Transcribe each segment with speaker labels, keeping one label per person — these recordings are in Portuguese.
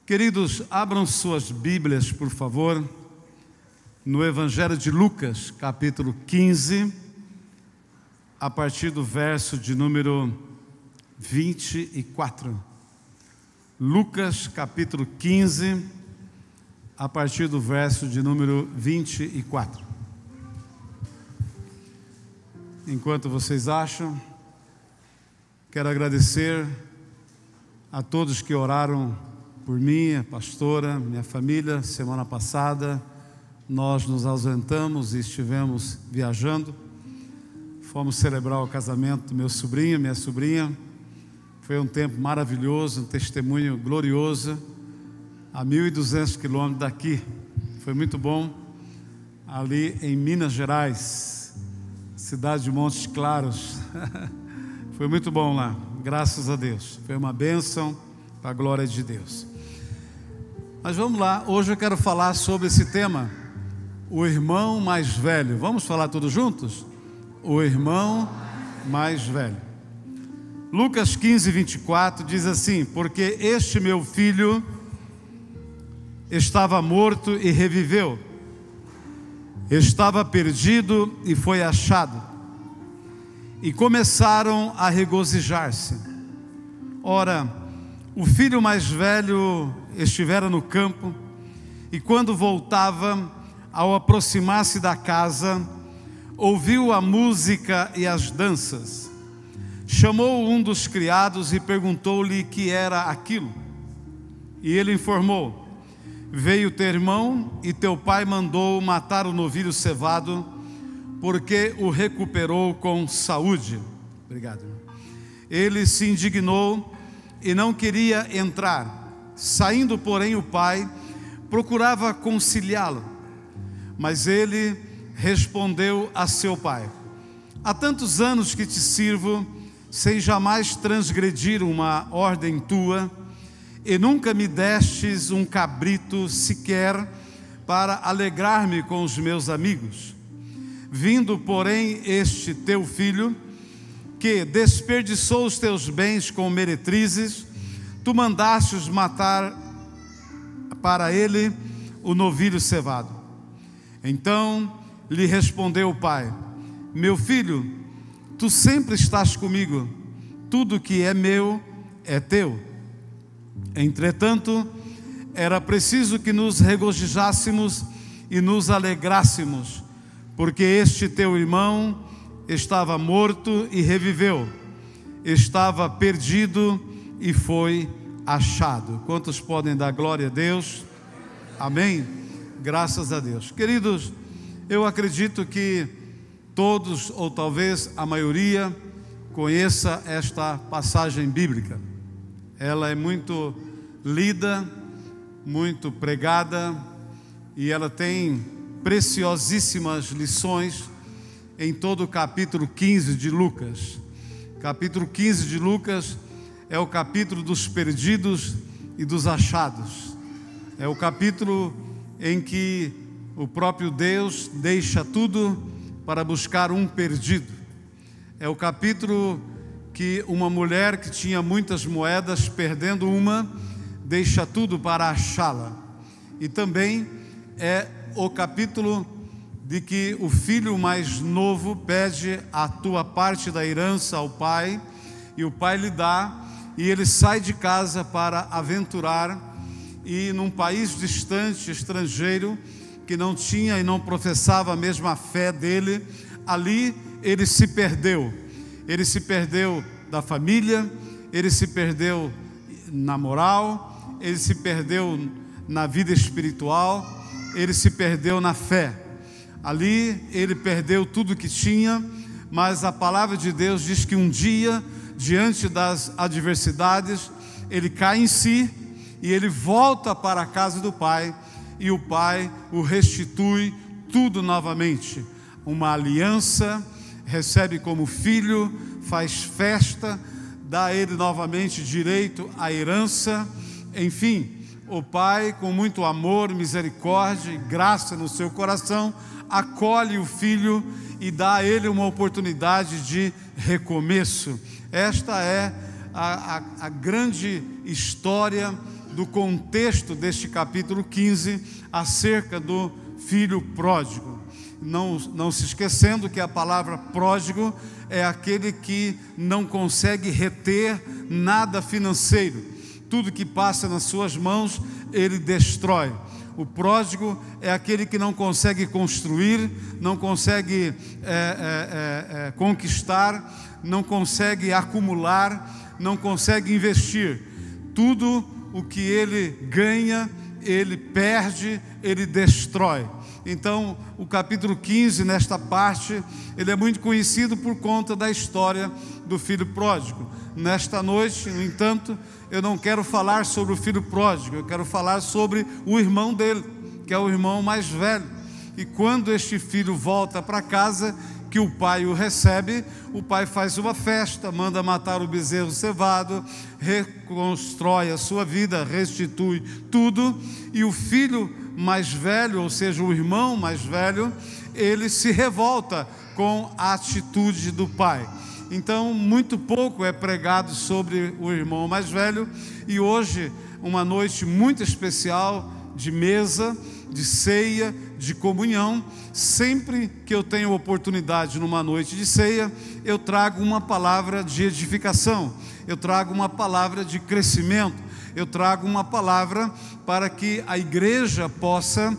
Speaker 1: Queridos, abram suas Bíblias, por favor, no Evangelho de Lucas, capítulo 15, a partir do verso de número 24. Lucas, capítulo 15, a partir do verso de número 24. Enquanto vocês acham, quero agradecer a todos que oraram por mim, a pastora, minha família. Semana passada nós nos ausentamos e estivemos viajando. Fomos celebrar o casamento do meu sobrinho, minha sobrinha. Foi um tempo maravilhoso, um testemunho glorioso, a 1.200 quilômetros daqui. Foi muito bom, ali em Minas Gerais, cidade de Montes Claros. Foi muito bom lá, graças a Deus. Foi uma bênção, para a glória de Deus. Mas vamos lá, hoje eu quero falar sobre esse tema, o irmão mais velho. Vamos falar todos juntos? O irmão mais velho. Lucas 15, 24 diz assim: porque este meu filho estava morto e reviveu, estava perdido e foi achado. E começaram a regozijar-se. Ora, o filho mais velho estivera no campo, e quando voltava, ao aproximar-se da casa, ouviu a música e as danças. Chamou um dos criados e perguntou-lhe que era aquilo. E ele informou: veio teu irmão e teu pai mandou matar o novilho cevado, porque o recuperou com saúde. Obrigado. Ele se indignou e não queria entrar. Saindo, porém, o pai procurava conciliá-lo, mas ele respondeu a seu pai: há tantos anos que te sirvo, sem jamais transgredir uma ordem tua, e nunca me destes um cabrito sequer para alegrar-me com os meus amigos. Vindo, porém, este teu filho, que desperdiçou os teus bens com meretrizes, tu mandastes matar para ele o novilho cevado. Então lhe respondeu o pai: meu filho, tu sempre estás comigo, tudo que é meu é teu. Entretanto, era preciso que nos regozijássemos e nos alegrássemos, porque este teu irmão estava morto e reviveu, estava perdido e foi achado. Quantos podem dar glória a Deus? Amém? Graças a Deus. Queridos, eu acredito que todos, ou talvez a maioria, conheça esta passagem bíblica. Ela é muito lida, muito pregada, e ela tem preciosíssimas lições em todo o capítulo 15 de Lucas. Capítulo 15 de Lucas é o capítulo dos perdidos e dos achados. É o capítulo em que o próprio Deus deixa tudo para buscar um perdido. É o capítulo que uma mulher que tinha muitas moedas, perdendo uma, deixa tudo para achá-la. E também é o capítulo de que o filho mais novo pede a tua parte da herança ao pai, e o pai lhe dá, e ele sai de casa para aventurar, e num país distante, estrangeiro, que não tinha e não professava a mesma fé dele, ali ele se perdeu. Ele se perdeu da família, ele se perdeu na moral, ele se perdeu na vida espiritual, ele se perdeu na fé. Ali ele perdeu tudo que tinha, mas a palavra de Deus diz que um dia, diante das adversidades, ele cai em si e ele volta para a casa do pai, e o pai o restitui tudo novamente. Uma aliança, recebe como filho, faz festa, dá a ele novamente direito à herança. Enfim, o pai, com muito amor, misericórdia e graça no seu coração, acolhe o filho e dá a ele uma oportunidade de recomeço. Esta é a grande história do contexto deste capítulo 15 acerca do filho pródigo. Não se esquecendo que a palavra pródigo é aquele que não consegue reter nada financeiro. Tudo que passa nas suas mãos, ele destrói. O pródigo é aquele que não consegue construir, não consegue conquistar, não consegue acumular, não consegue investir. Tudo o que ele ganha, ele perde, ele destrói. Então, o capítulo 15, nesta parte, ele é muito conhecido por conta da história do filho pródigo. Nesta noite, no entanto, eu não quero falar sobre o filho pródigo, eu quero falar sobre o irmão dele, que é o irmão mais velho. E quando este filho volta para casa, que o pai o recebe, o pai faz uma festa, manda matar o bezerro cevado, reconstrói a sua vida, restitui tudo, e o filho mais velho, ou seja, o irmão mais velho, ele se revolta com a atitude do pai. Então, muito pouco é pregado sobre o irmão mais velho, e hoje, uma noite muito especial, de mesa, de ceia, de comunhão. Sempre que eu tenho oportunidade numa noite de ceia, eu trago uma palavra de edificação, eu trago uma palavra de crescimento, eu trago uma palavra para que a igreja possa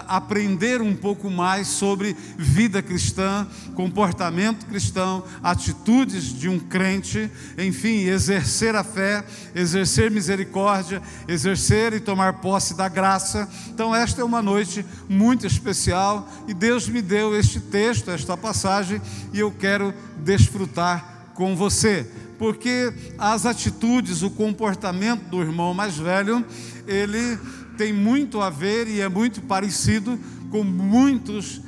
Speaker 1: aprender um pouco mais sobre vida cristã, comportamento cristão, atitudes de um crente, enfim, exercer a fé, exercer misericórdia, exercer e tomar posse da graça. Então esta é uma noite muito especial e Deus me deu este texto, esta passagem, e eu quero desfrutar com você. Porque as atitudes, o comportamento do irmão mais velho, ele tem muito a ver e é muito parecido com muitos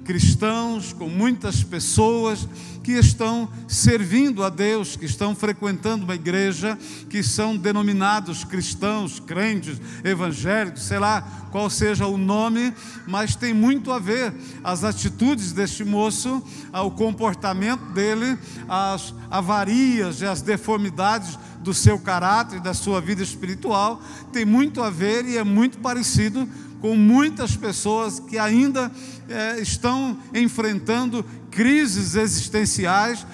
Speaker 1: cristãos, com muitas pessoas que estão servindo a Deus, que estão frequentando uma igreja, que são denominados cristãos, crentes, evangélicos, sei lá qual seja o nome, mas tem muito a ver as atitudes deste moço, o comportamento dele, as avarias e as deformidades do seu caráter e da sua vida espiritual, tem muito a ver e é muito parecido com muitas pessoas que ainda estão enfrentando crises existenciais,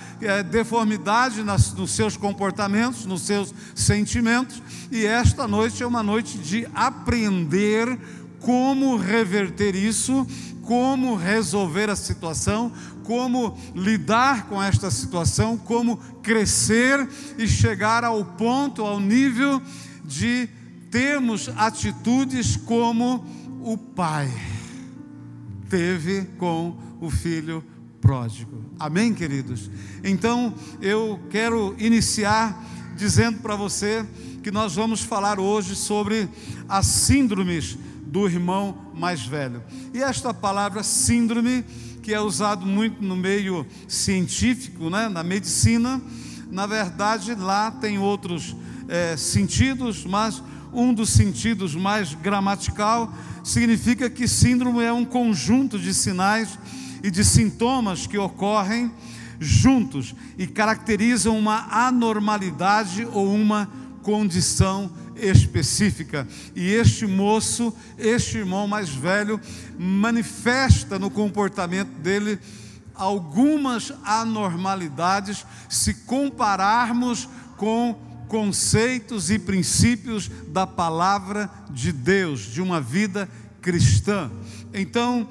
Speaker 1: deformidade nos seus comportamentos, nos seus sentimentos, e esta noite é uma noite de aprender como reverter isso, como resolver a situação, como lidar com esta situação, como crescer e chegar ao ponto, ao nível de termos atitudes como o pai teve com o filho pródigo. Amém, queridos? Então, eu quero iniciar dizendo para você que nós vamos falar hoje sobre as síndromes do irmão mais velho. E esta palavra síndrome, que é usado muito no meio científico, né, na medicina, na verdade lá tem outros sentidos, mas um dos sentidos mais gramatical significa que síndrome é um conjunto de sinais e de sintomas que ocorrem juntos e caracterizam uma anormalidade ou uma condição específica. E este moço, este irmão mais velho, manifesta no comportamento dele algumas anormalidades se compararmos com conceitos e princípios da palavra de Deus, de uma vida cristã. Então,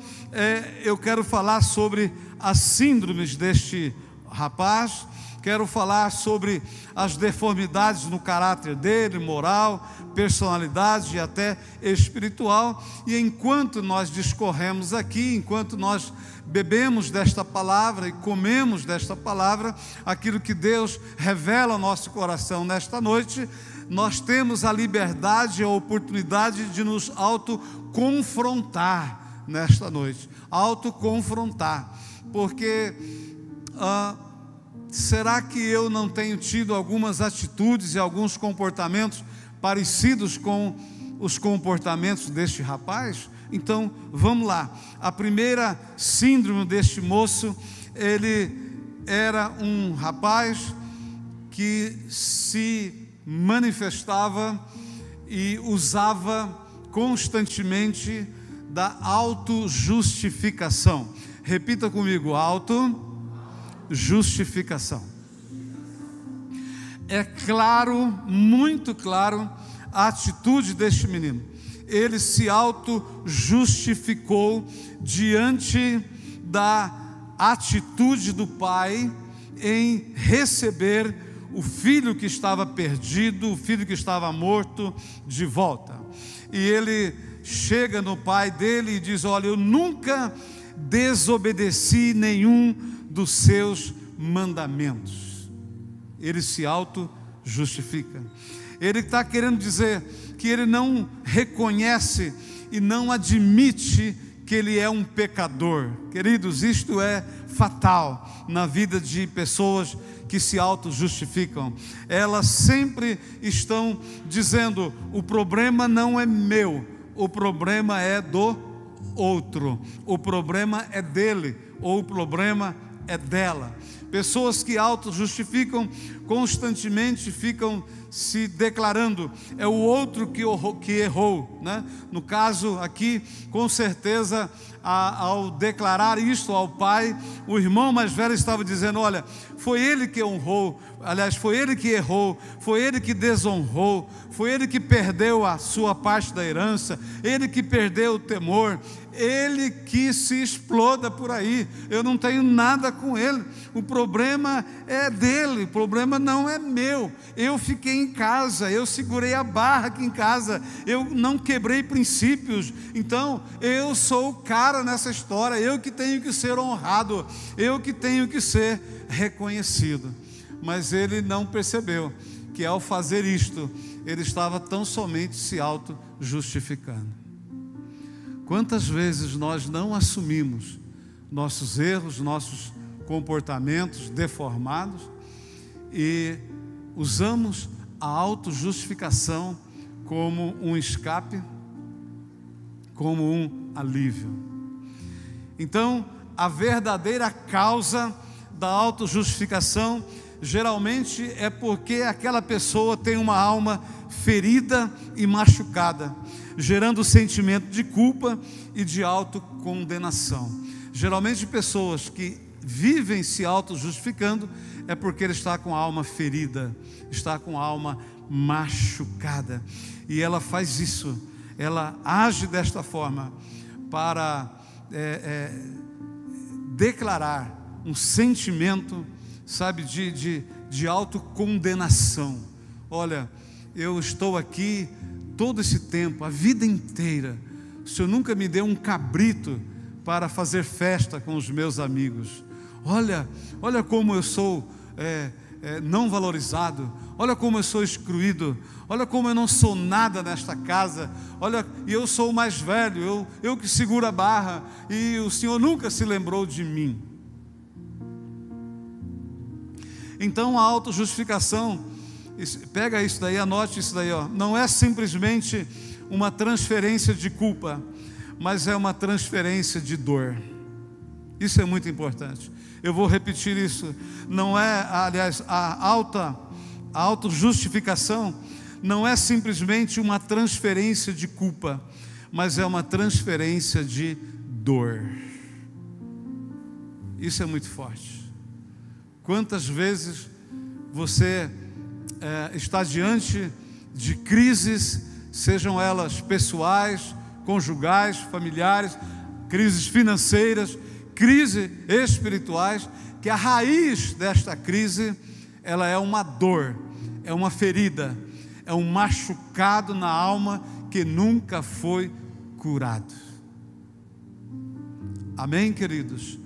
Speaker 1: eu quero falar sobre as síndromes deste rapaz, quero falar sobre as deformidades no caráter dele, moral, personalidade e até espiritual. E enquanto nós discorremos aqui, enquanto nós bebemos desta palavra e comemos desta palavra, aquilo que Deus revela ao nosso coração nesta noite, nós temos a liberdade e a oportunidade de nos autoconfrontar nesta noite, autoconfrontar, porque será que eu não tenho tido algumas atitudes e alguns comportamentos parecidos com os comportamentos deste rapaz? Então, vamos lá. A primeira síndrome deste moço, ele era um rapaz que se manifestava e usava constantemente da autojustificação. Repita comigo: autojustificação. É claro, muito claro, a atitude deste menino. Ele se auto-justificou diante da atitude do pai em receber o filho que estava perdido, o filho que estava morto, de volta. E ele chega no pai dele e diz: olha, eu nunca desobedeci nenhum dos seus mandamentos. Ele se auto-justifica. Ele está querendo dizer que ele não reconhece e não admite que ele é um pecador. Queridos, isto é fatal na vida de pessoas que se auto-justificam. Elas sempre estão dizendo: o problema não é meu, o problema é do outro, o problema é dele, ou o problema é dela. Pessoas que auto-justificam constantemente ficam se declarando: é o outro que errou, né? No caso aqui, com certeza, ao declarar isto ao pai, o irmão mais velho estava dizendo: olha, foi ele que honrou, aliás, foi ele que errou, foi ele que desonrou, foi ele que perdeu a sua parte da herança, ele que perdeu o temor, ele que se exploda por aí, eu não tenho nada com ele, o problema é dele, o problema não é meu. Eu fiquei em casa, eu segurei a barra aqui em casa, eu não quebrei princípios, então eu sou o cara nessa história, eu que tenho que ser honrado, eu que tenho que ser reconhecido. Mas ele não percebeu que ao fazer isto, ele estava tão somente se auto-justificando. Quantas vezes nós não assumimos nossos erros, nossos comportamentos deformados e usamos a autojustificação como um escape, como um alívio. Então, a verdadeira causa da autojustificação geralmente é porque aquela pessoa tem uma alma ferida e machucada, gerando sentimento de culpa e de autocondenação. Geralmente pessoas que vivem se auto-justificando é porque ele está com a alma ferida, está com a alma machucada, e ela faz isso, ela age desta forma para declarar um sentimento, sabe, de autocondenação. Olha, eu estou aqui todo esse tempo, a vida inteira, o Senhor nunca me deu um cabrito para fazer festa com os meus amigos. Olha como eu sou não valorizado, olha como eu sou excluído, olha como eu não sou nada nesta casa, olha, e eu sou o mais velho, eu que seguro a barra, e o Senhor nunca se lembrou de mim. Então a autojustificação, pega isso daí, anote isso daí, ó. Não é simplesmente uma transferência de culpa, mas é uma transferência de dor. Isso é muito importante. Eu vou repetir isso. Não é, aliás, a autojustificação não é simplesmente uma transferência de culpa, mas é uma transferência de dor. Isso é muito forte. Quantas vezes você está diante de crises, sejam elas pessoais, conjugais, familiares, crises financeiras, crises espirituais, que a raiz desta crise, ela é uma dor, é uma ferida, é um machucado na alma que nunca foi curado. Amém, queridos?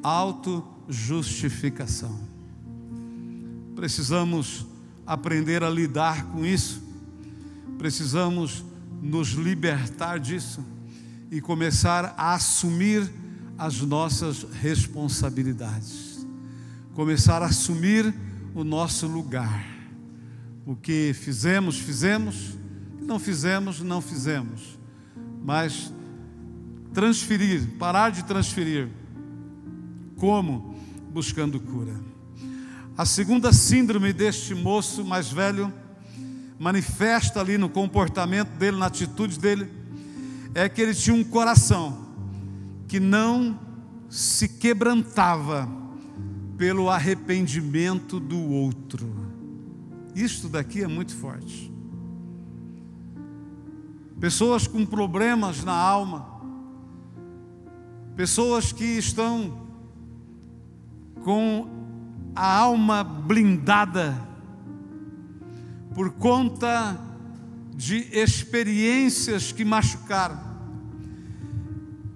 Speaker 1: Autojustificação. Precisamos aprender a lidar com isso, precisamos nos libertar disso e começar a assumir as nossas responsabilidades, começar a assumir o nosso lugar. O que fizemos, fizemos, o que não fizemos, não fizemos, mas transferir, parar de transferir. Como? Buscando cura. A segunda síndrome deste moço mais velho manifesta ali no comportamento dele, na atitude dele, é que ele tinha um coração que não se quebrantava pelo arrependimento do outro. Isto daqui é muito forte. Pessoas com problemas na alma, pessoas que estão com a alma blindada por conta de experiências que machucaram.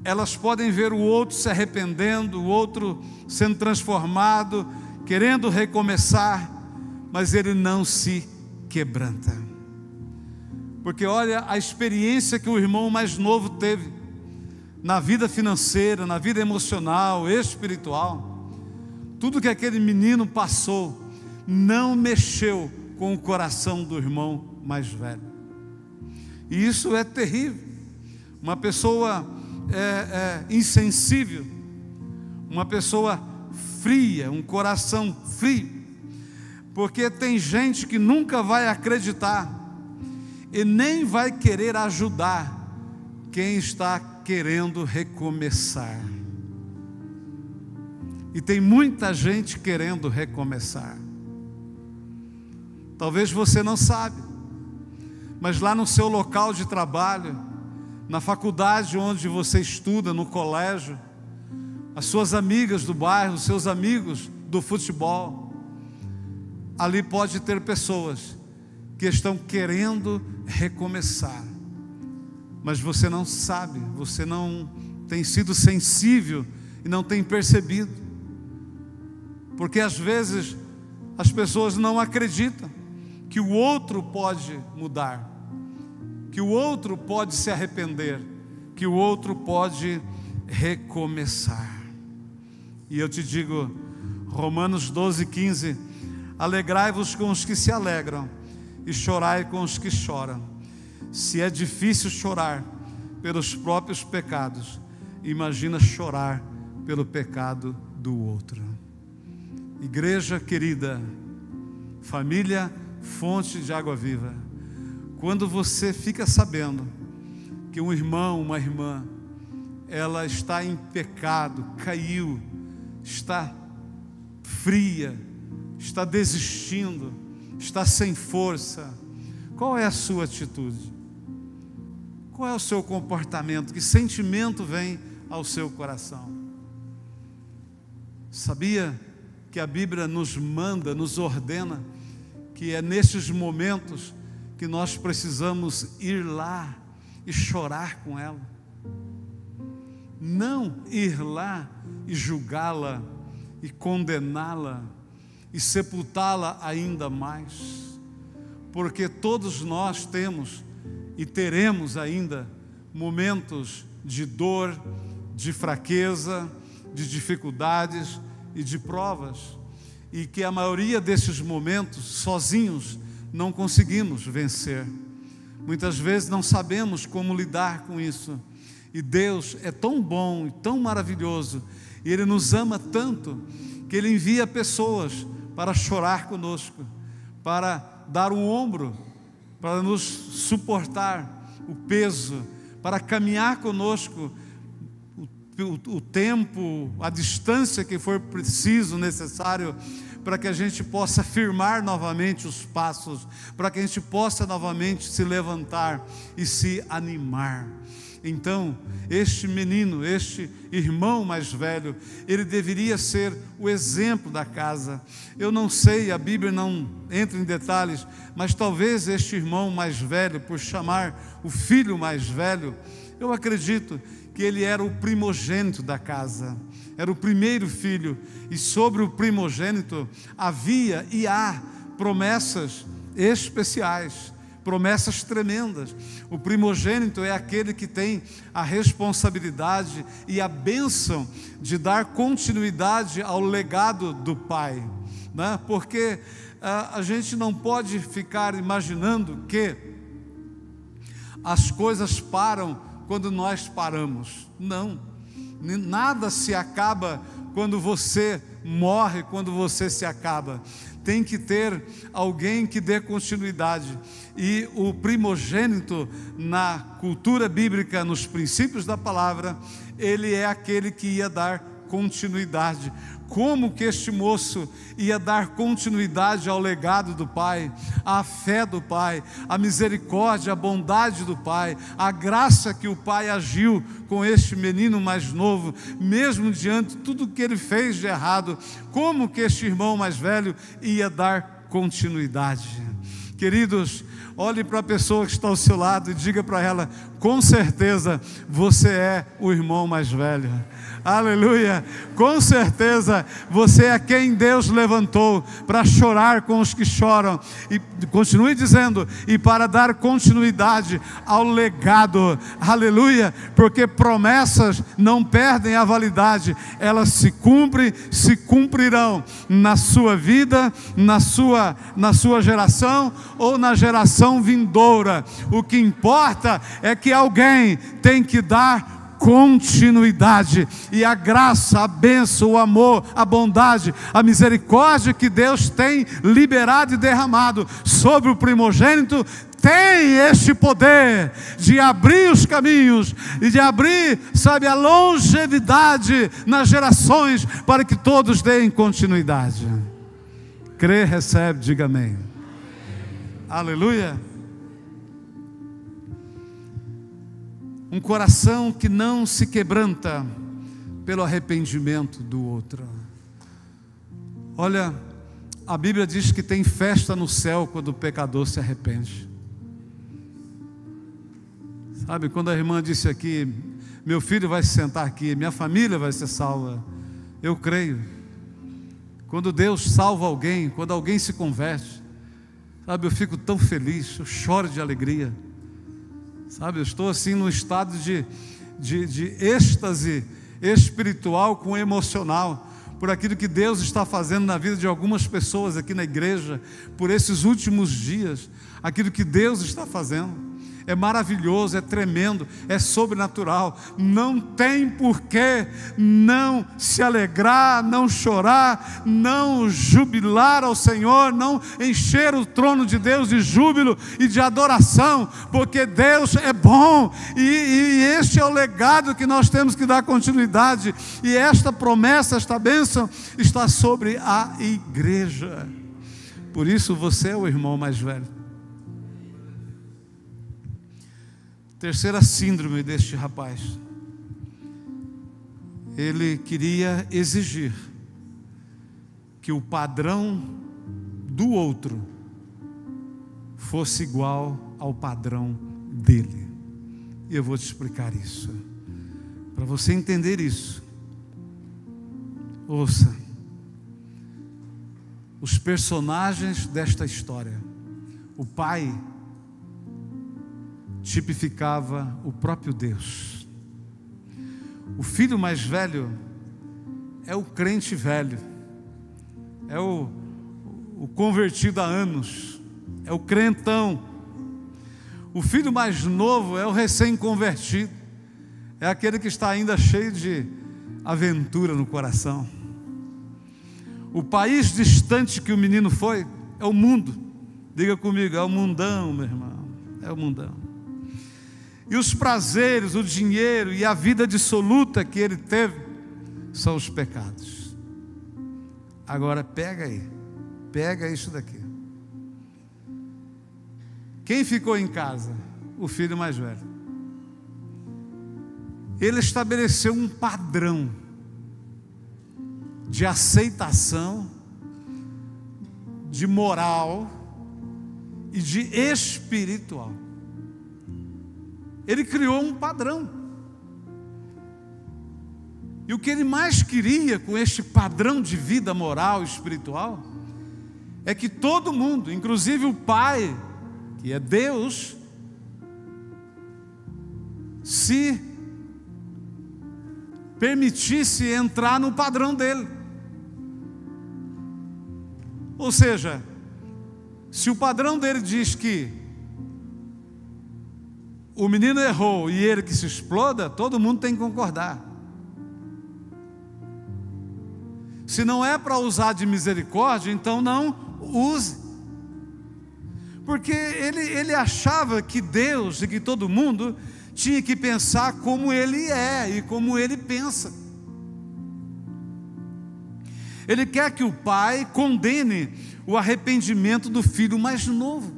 Speaker 1: Elas podem ver o outro se arrependendo, o outro sendo transformado, querendo recomeçar, mas ele não se quebranta. Porque olha a experiência que o irmão mais novo teve na vida financeira, na vida emocional, espiritual. Tudo que aquele menino passou não mexeu com o coração do irmão mais velho. E isso é terrível. Uma pessoa insensível, uma pessoa fria, um coração frio, porque tem gente que nunca vai acreditar e nem vai querer ajudar quem está querendo recomeçar. E tem muita gente querendo recomeçar. Talvez você não sabe, mas lá no seu local de trabalho, na faculdade onde você estuda, no colégio, as suas amigas do bairro, os seus amigos do futebol, ali pode ter pessoas que estão querendo recomeçar, mas você não sabe, você não tem sido sensível e não tem percebido, porque às vezes as pessoas não acreditam que o outro pode mudar, que o outro pode se arrepender, que o outro pode recomeçar. E eu te digo, Romanos 12:15, alegrai-vos com os que se alegram e chorai com os que choram. Se é difícil chorar pelos próprios pecados, imagina chorar pelo pecado do outro. Igreja querida, família Fonte de Água Viva, quando você fica sabendo que um irmão, uma irmã, ela está em pecado, caiu, está fria, está desistindo, está sem força, qual é a sua atitude? Qual é o seu comportamento? Que sentimento vem ao seu coração? Sabia que a Bíblia nos manda, nos ordena, que é nesses momentos que nós precisamos ir lá e chorar com ela? Não ir lá e julgá-la e condená-la e sepultá-la ainda mais, porque todos nós temos e teremos ainda momentos de dor, de fraqueza, de dificuldades e de provas, e que a maioria desses momentos sozinhos não conseguimos vencer. Muitas vezes não sabemos como lidar com isso, e Deus é tão bom e tão maravilhoso, e Ele nos ama tanto, que Ele envia pessoas para chorar conosco, para dar um ombro, para nos suportar o peso, para caminhar conosco o tempo, a distância que for preciso, necessário, para que a gente possa firmar novamente os passos, para que a gente possa novamente se levantar e se animar. Então, este menino, este irmão mais velho, ele deveria ser o exemplo da casa. Eu não sei, a Bíblia não entra em detalhes, mas talvez este irmão mais velho, por chamar o filho mais velho, eu acredito que ele era o primogênito da casa, era o primeiro filho, e sobre o primogênito havia e há promessas especiais, promessas tremendas. O primogênito é aquele que tem a responsabilidade e a bênção de dar continuidade ao legado do pai, né? Porque a gente não pode ficar imaginando que as coisas param quando nós paramos. Não, nada se acaba quando você morre, quando você se acaba. tem que ter alguém que dê continuidade. E o primogênito, na cultura bíblica, nos princípios da palavra, ele é aquele que ia dar continuidade. Como que este moço ia dar continuidade ao legado do pai, à fé do pai, à misericórdia, à bondade do pai, à graça que o pai agiu com este menino mais novo, mesmo diante de tudo que ele fez de errado? Como que este irmão mais velho ia dar continuidade? Queridos, olhe para a pessoa que está ao seu lado e diga para ela: com certeza você é o irmão mais velho. Aleluia, com certeza você é quem Deus levantou para chorar com os que choram, e continue dizendo, e para dar continuidade ao legado. Aleluia, porque promessas não perdem a validade, elas se cumprem, se cumprirão na sua vida, na sua geração ou na geração vindoura. O que importa é que alguém tem que dar continuidade, e a graça, a bênção, o amor, a bondade, a misericórdia que Deus tem liberado e derramado sobre o primogênito tem este poder de abrir os caminhos e de abrir, sabe, a longevidade nas gerações, para que todos deem continuidade. Crê, recebe, diga amém. Aleluia. Um coração que não se quebranta pelo arrependimento do outro. Olha, a Bíblia diz que tem festa no céu quando o pecador se arrepende. Sabe, quando a irmã disse aqui: meu filho vai se sentar aqui, minha família vai ser salva. Eu creio. Quando Deus salva alguém, quando alguém se converte, sabe, eu fico tão feliz, eu choro de alegria. Sabe, eu estou assim num estado de êxtase espiritual com emocional, por aquilo que Deus está fazendo na vida de algumas pessoas aqui na igreja, por esses últimos dias, aquilo que Deus está fazendo. É maravilhoso, é tremendo, é sobrenatural. Não tem por que não se alegrar, não chorar, não jubilar ao Senhor, não encher o trono de Deus de júbilo e de adoração, porque Deus é bom, e este é o legado que nós temos que dar continuidade. E esta promessa, esta bênção está sobre a igreja. Por isso você é o irmão mais velho. Terceira síndrome deste rapaz: ele queria exigir que o padrão do outro fosse igual ao padrão dele. E eu vou te explicar isso. Para você entender isso, ouça. Os personagens desta história, o pai tipificava o próprio Deus. O filho mais velho é o crente velho, é o convertido há anos, é o crentão. O filho mais novo é o recém-convertido, é aquele que está ainda cheio de aventura no coração. O país distante que o menino foi é o mundo. Diga comigo, é o mundão, meu irmão, é o mundão. E os prazeres, o dinheiro e a vida dissoluta que ele teve são os pecados. Agora pega aí, pega isso daqui. Quem ficou em casa? O filho mais velho. Ele estabeleceu um padrão de aceitação, de moral e de espiritual. Ele criou um padrão. E o que ele mais queria com este padrão de vida moral e espiritual é que todo mundo, inclusive o pai, que é Deus, se permitisse entrar no padrão dele. Ou seja, se o padrão dele diz que o menino errou e ele que se exploda, todo mundo tem que concordar. Se não é para usar de misericórdia, então não use. Porque ele achava que Deus e que todo mundo tinha que pensar como ele é e como ele pensa. Ele quer que o pai condene o arrependimento do filho mais novo.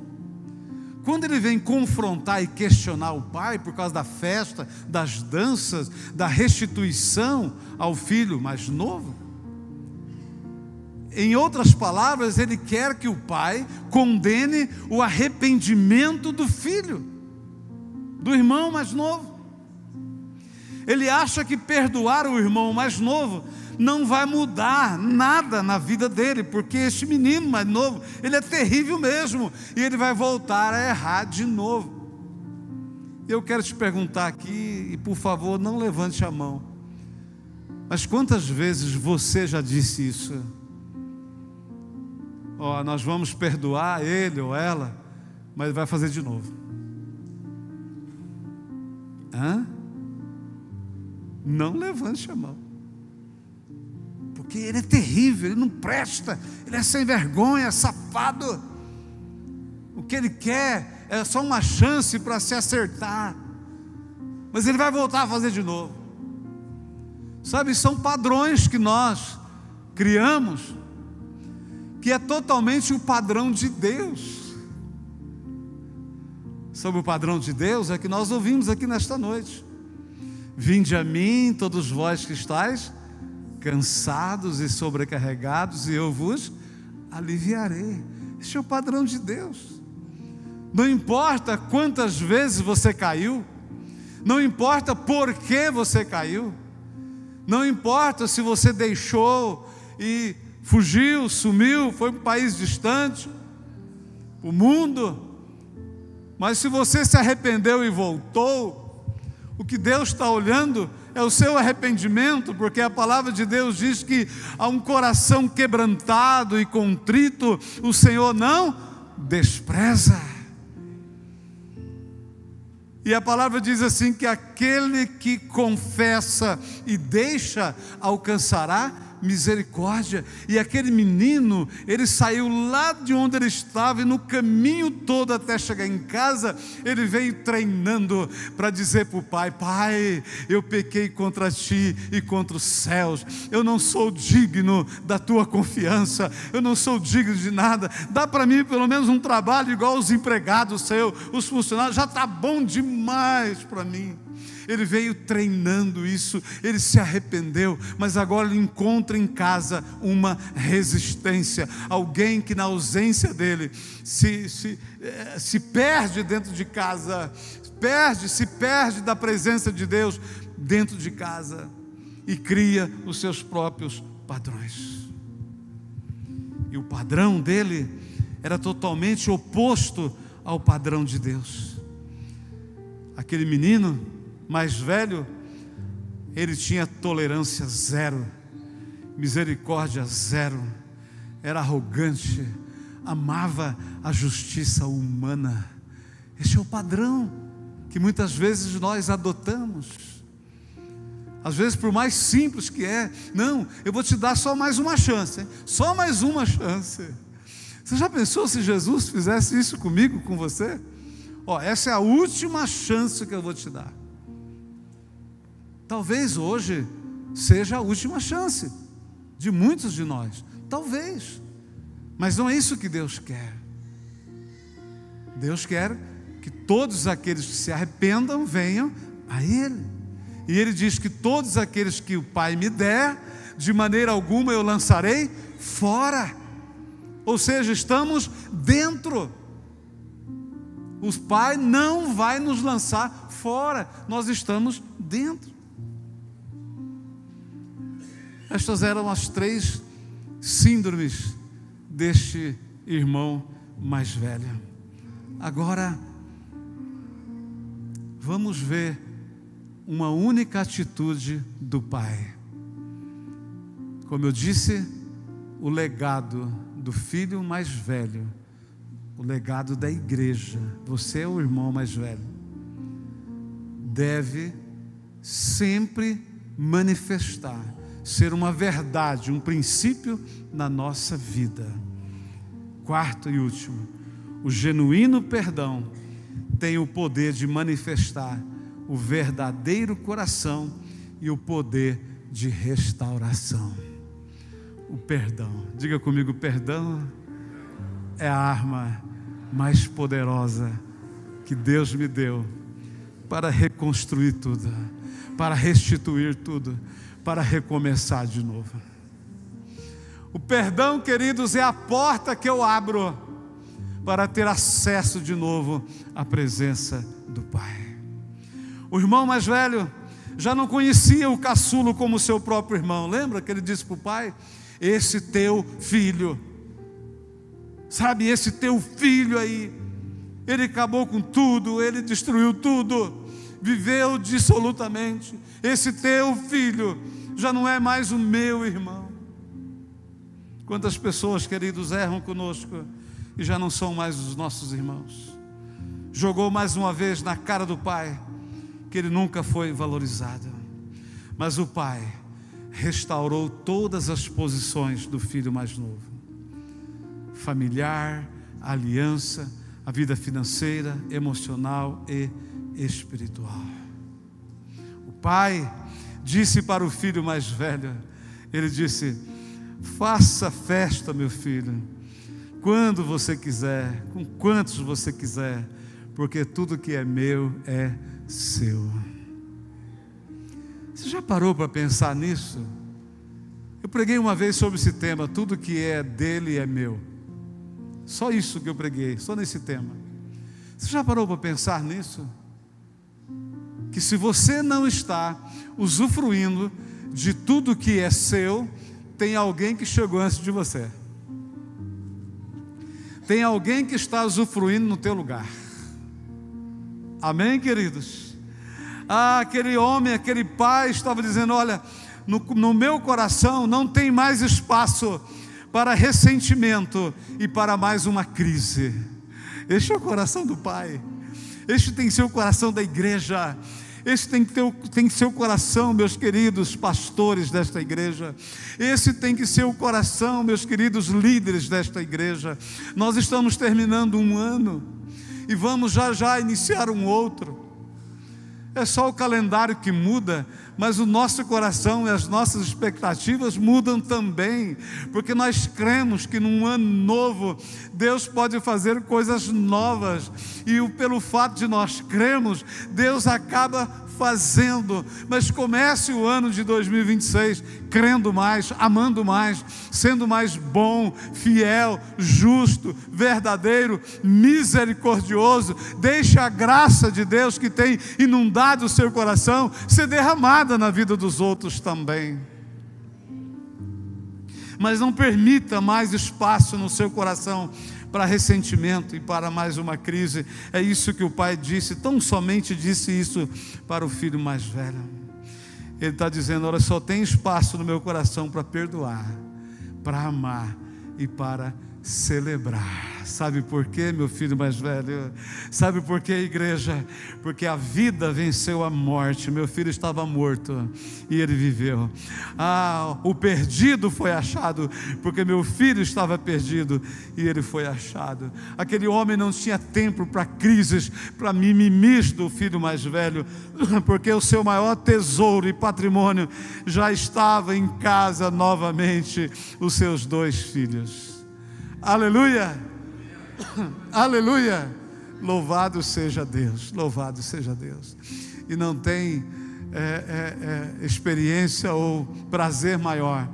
Speaker 1: Quando ele vem confrontar e questionar o pai por causa da festa, das danças, da restituição ao filho mais novo, em outras palavras, ele quer que o pai condene o arrependimento do filho, do irmão mais novo. Ele acha que perdoar o irmão mais novo não vai mudar nada na vida dele, porque este menino mais novo, ele é terrível mesmo, e ele vai voltar a errar de novo. Eu quero te perguntar aqui, e por favor não levante a mão, mas quantas vezes você já disse isso? Nós vamos perdoar ele ou ela, mas vai fazer de novo. Não levante a mão, porque ele é terrível, ele não presta, ele é sem vergonha, safado. O que ele quer é só uma chance para se acertar, mas ele vai voltar a fazer de novo. Sabe, são padrões que nós criamos, que é totalmente o padrão de Deus. Sobre o padrão de Deus é que nós ouvimos aqui nesta noite: vinde a mim, todos vós que estáis cansados e sobrecarregados, e eu vos aliviarei. Este é o padrão de Deus. Não importa quantas vezes você caiu, não importa por que você caiu, não importa se você deixou e fugiu, sumiu, foi para um país distante, o mundo, mas se você se arrependeu e voltou, o que Deus está olhando é o seu arrependimento, porque a palavra de Deus diz que a um coração quebrantado e contrito, o Senhor não despreza. E a palavra diz assim, que aquele que confessa e deixa alcançará misericórdia. E aquele menino, ele saiu lá de onde ele estava, e no caminho todo até chegar em casa, ele veio treinando para dizer para o pai: pai, eu pequei contra ti e contra os céus, eu não sou digno da tua confiança, eu não sou digno de nada, dá para mim pelo menos um trabalho igual os empregados seus, os funcionários, já está bom demais para mim. Ele veio treinando isso, ele se arrependeu, mas agora ele encontra em casa uma resistência, alguém que na ausência dele se perde dentro de casa, se perde da presença de Deus dentro de casa, e cria os seus próprios padrões. E o padrão dele era totalmente oposto ao padrão de Deus. Aquele menino mais velho, ele tinha tolerância zero, misericórdia zero, era arrogante, amava a justiça humana. Este é o padrão que muitas vezes nós adotamos. Às vezes, por mais simples que é, não, eu vou te dar só mais uma chance, hein? Só mais uma chance. Você já pensou se Jesus fizesse isso comigo, com você? Essa é a última chance que eu vou te dar. Talvez hoje seja a última chance de muitos de nós, talvez, mas não é isso que Deus quer. Deus quer que todos aqueles que se arrependam venham a Ele, e Ele diz que todos aqueles que o Pai me der, de maneira alguma eu lançarei fora. Ou seja, estamos dentro. O Pai não vai nos lançar fora, nós estamos dentro. Estas eram as 3 síndromes deste irmão mais velho. Agora, vamos ver uma única atitude do pai. Como eu disse, o legado do filho mais velho, o legado da igreja, você é o irmão mais velho, deve sempre manifestar, ser uma verdade, um princípio na nossa vida. quarto e último, o genuíno perdão tem o poder de manifestar o verdadeiro coração e o poder de restauração. O perdão, diga comigo, perdão é a arma mais poderosa que Deus me deu para reconstruir tudo, para restituir tudo, para recomeçar de novo. O perdão, queridos, é a porta que eu abro para ter acesso de novo à presença do Pai. O irmão mais velho já não conhecia o caçulo como seu próprio irmão. Lembra que ele disse para o pai: esse teu filho, sabe, esse teu filho aí, ele acabou com tudo, ele destruiu tudo, viveu dissolutamente. Esse teu filho já não é mais o meu irmão. Quantas pessoas, queridos, erram conosco e já não são mais os nossos irmãos. Jogou mais uma vez na cara do pai que ele nunca foi valorizado, mas o pai restaurou todas as posições do filho mais novo: familiar, a aliança, a vida financeira, emocional e espiritual. O pai disse para o filho mais velho, ele disse: faça festa, meu filho, quando você quiser, com quantos você quiser, porque tudo que é meu é seu. Você já parou para pensar nisso? Eu preguei uma vez sobre esse tema: tudo que é dele é meu. Só isso que eu preguei, só nesse tema. Você já parou para pensar nisso? Que se você não está usufruindo de tudo que é seu, tem alguém que chegou antes de você. Tem alguém que está usufruindo no teu lugar. Amém, queridos? Aquele homem, aquele pai estava dizendo: olha, no meu coração não tem mais espaço para ressentimento e para mais uma crise. Este é o coração do pai. Este tem que ser o coração da igreja. Esse tem que ser o coração, meus queridos pastores desta igreja. Esse tem que ser o coração, meus queridos líderes desta igreja. Nós estamos terminando um ano e vamos já iniciar um outro. É só o calendário que muda, mas o nosso coração e as nossas expectativas mudam também, porque nós cremos que num ano novo Deus pode fazer coisas novas, e pelo fato de nós cremos, Deus acaba fazendo. Mas comece o ano de 2026 crendo mais, amando mais, sendo mais bom, fiel, justo, verdadeiro, misericordioso. Deixe a graça de Deus que tem inundado o seu coração ser derramada na vida dos outros também. Mas não permita mais espaço no seu coração para ressentimento e para mais uma crise. É isso que o pai disse, tão somente disse isso para o filho mais velho. Ele está dizendo: olha, só tem espaço no meu coração para perdoar, para amar e para celebrar. Sabe por quê, meu filho mais velho? Sabe por quê, igreja? Porque a vida venceu a morte. Meu filho estava morto e ele viveu. O perdido foi achado, porque meu filho estava perdido e ele foi achado. Aquele homem não tinha tempo para crises, para mimimis do filho mais velho, porque o seu maior tesouro e patrimônio já estava em casa novamente, os seus 2 filhos. Aleluia, aleluia, louvado seja Deus, louvado seja Deus. E não tem experiência ou prazer maior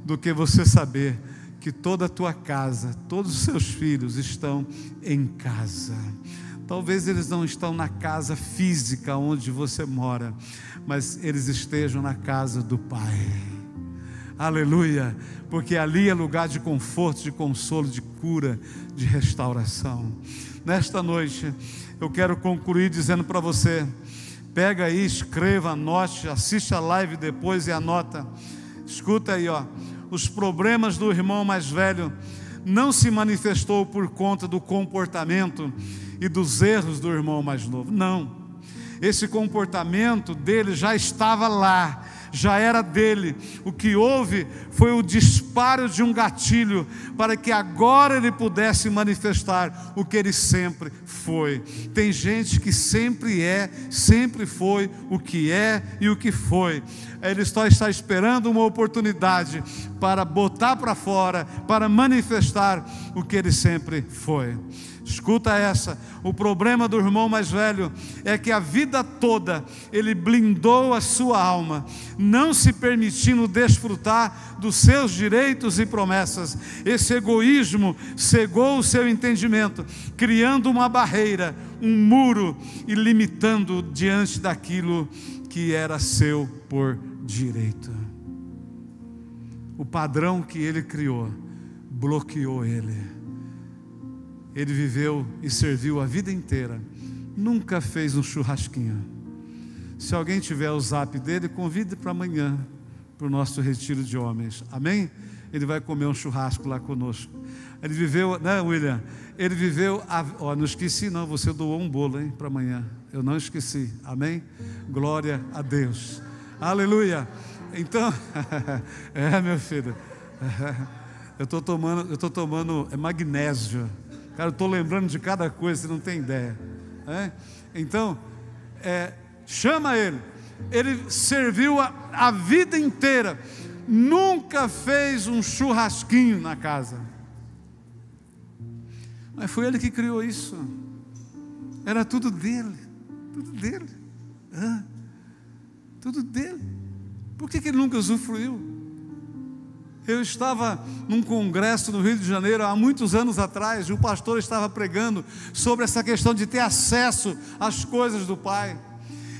Speaker 1: do que você saber que toda a tua casa, todos os seus filhos estão em casa. Talvez eles não estão na casa física onde você mora, mas eles estejam na casa do Pai. Aleluia, porque ali é lugar de conforto, de consolo, de cura, de restauração. Nesta noite, eu quero concluir dizendo para você: pega aí, escreva, anote, assiste a live depois e anota. Escuta aí, os problemas do irmão mais velho não se manifestou por conta do comportamento e dos erros do irmão mais novo. Não, esse comportamento dele já estava lá, já era dele. O que houve foi o disparo de um gatilho para que agora ele pudesse manifestar o que ele sempre foi. Tem gente que sempre sempre foi o que é e o que foi. Ele só está esperando uma oportunidade para botar para fora, para manifestar o que ele sempre foi. Escuta essa, o problema do irmão mais velho é que a vida toda ele blindou a sua alma, não se permitindo desfrutar dos seus direitos e promessas. Esse egoísmo cegou o seu entendimento, criando uma barreira, um muro e limitando diante daquilo que era seu por direito. O padrão que ele criou bloqueou ele. Ele viveu e serviu a vida inteira, nunca fez um churrasquinho. Se alguém tiver o zap dele, convide para amanhã, para o nosso retiro de homens, amém? Ele vai comer um churrasco lá conosco. Ele viveu, né, William? Ele viveu, não esqueci não, você doou um bolo, hein, para amanhã. Eu não esqueci, amém? Glória a Deus, aleluia. Então, meu filho, eu estou tomando magnésio. Cara, eu estou lembrando de cada coisa, você não tem ideia. Então, chama ele. Ele serviu a vida inteira. Nunca fez um churrasquinho na casa. Mas foi ele que criou isso. Era tudo dele. Tudo dele. Tudo dele. Por que ele nunca usufruiu? Eu estava num congresso no Rio de Janeiro há muitos anos atrás, e o pastor estava pregando sobre essa questão de ter acesso às coisas do Pai.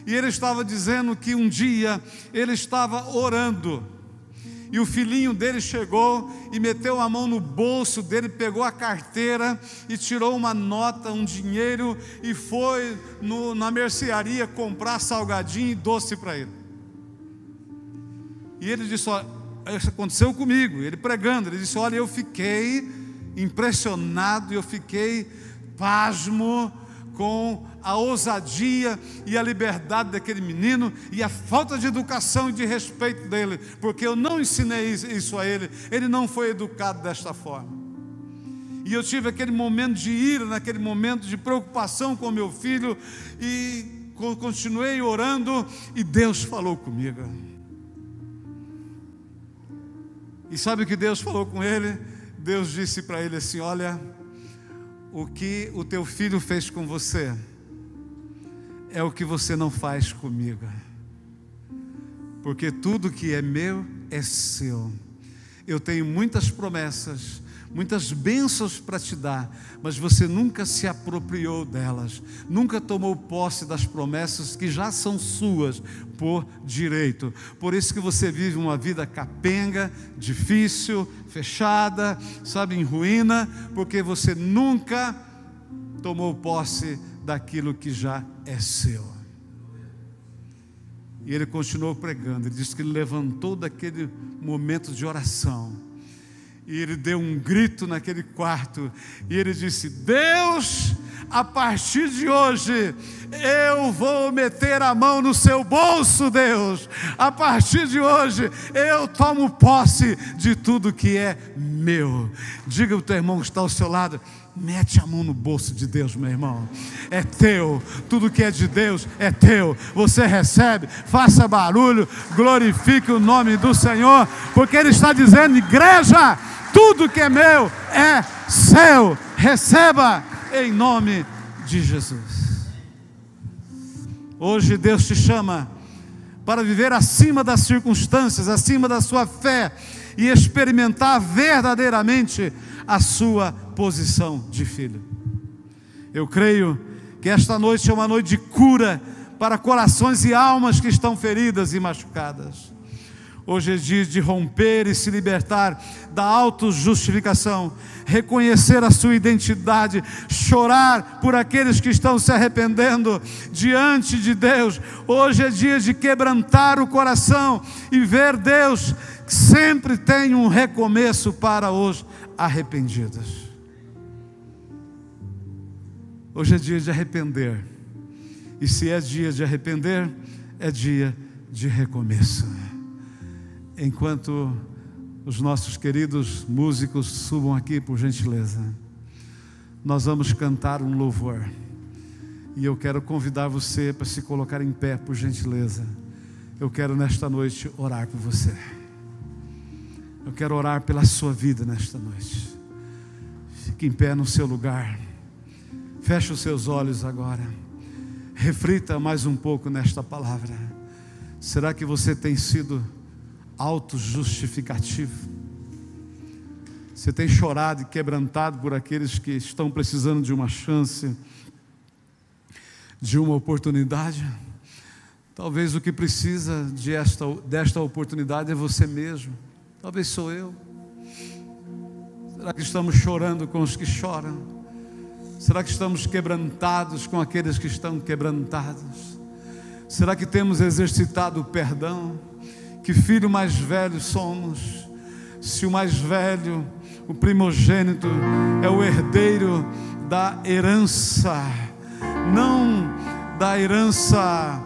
Speaker 1: E ele estava dizendo que um dia ele estava orando, e o filhinho dele chegou e meteu a mão no bolso dele, pegou a carteira e tirou uma nota, um dinheiro, e foi na mercearia comprar salgadinho e doce para ele. E ele disse: isso aconteceu comigo, ele pregando, ele disse: olha, eu fiquei impressionado, eu fiquei pasmo com a ousadia e a liberdade daquele menino e a falta de educação e de respeito dele, porque eu não ensinei isso a ele, ele não foi educado desta forma. E eu tive aquele momento de ira, naquele momento de preocupação com meu filho, e continuei orando, e Deus falou comigo. E sabe o que Deus falou com ele? Deus disse para ele assim: olha, o que o teu filho fez com você é o que você não faz comigo, porque tudo que é meu é seu. Eu tenho muitas promessas, muitas bênçãos para te dar, mas você nunca se apropriou delas, nunca tomou posse das promessas que já são suas por direito. Por isso que você vive uma vida capenga, difícil, fechada, sabe, em ruína, porque você nunca tomou posse daquilo que já é seu. E ele continuou pregando. Ele disse que ele levantou daquele momento de oração, e ele deu um grito naquele quarto, e ele disse: Deus, a partir de hoje eu vou meter a mão no seu bolso, Deus. A partir de hoje eu tomo posse de tudo que é meu. Diga ao teu irmão que está ao seu lado: mete a mão no bolso de Deus, meu irmão. É teu, tudo que é de Deus é teu. Você recebe, faça barulho, glorifique o nome do Senhor, porque Ele está dizendo: igreja, tudo que é meu é seu. Receba em nome de Jesus. Hoje Deus te chama para viver acima das circunstâncias, acima da sua fé, e experimentar verdadeiramente a sua posição de filho. Eu creio que esta noite é uma noite de cura para corações e almas que estão feridas e machucadas. Hoje é dia de romper e se libertar da autojustificação, reconhecer a sua identidade, chorar por aqueles que estão se arrependendo diante de Deus. Hoje é dia de quebrantar o coração e ver Deus que sempre tem um recomeço para os arrependidos. Hoje é dia de arrepender, e se é dia de arrepender, é dia de recomeço. enquanto os nossos queridos músicos subam aqui, por gentileza, nós vamos cantar um louvor. E eu quero convidar você para se colocar em pé, por gentileza. Eu quero nesta noite orar por você. Eu quero orar pela sua vida nesta noite. Fique em pé no seu lugar. Feche os seus olhos agora. Reflita mais um pouco nesta palavra. Será que você tem sido auto-justificativo? Você tem chorado e quebrantado por aqueles que estão precisando de uma chance, de uma oportunidade? Talvez o que precisa desta oportunidade é você mesmo. Talvez sou eu. Será que estamos chorando com os que choram? Será que estamos quebrantados com aqueles que estão quebrantados? Será que temos exercitado o perdão? Que filho mais velho somos? Se o mais velho, o primogênito, é o herdeiro da herança, não da herança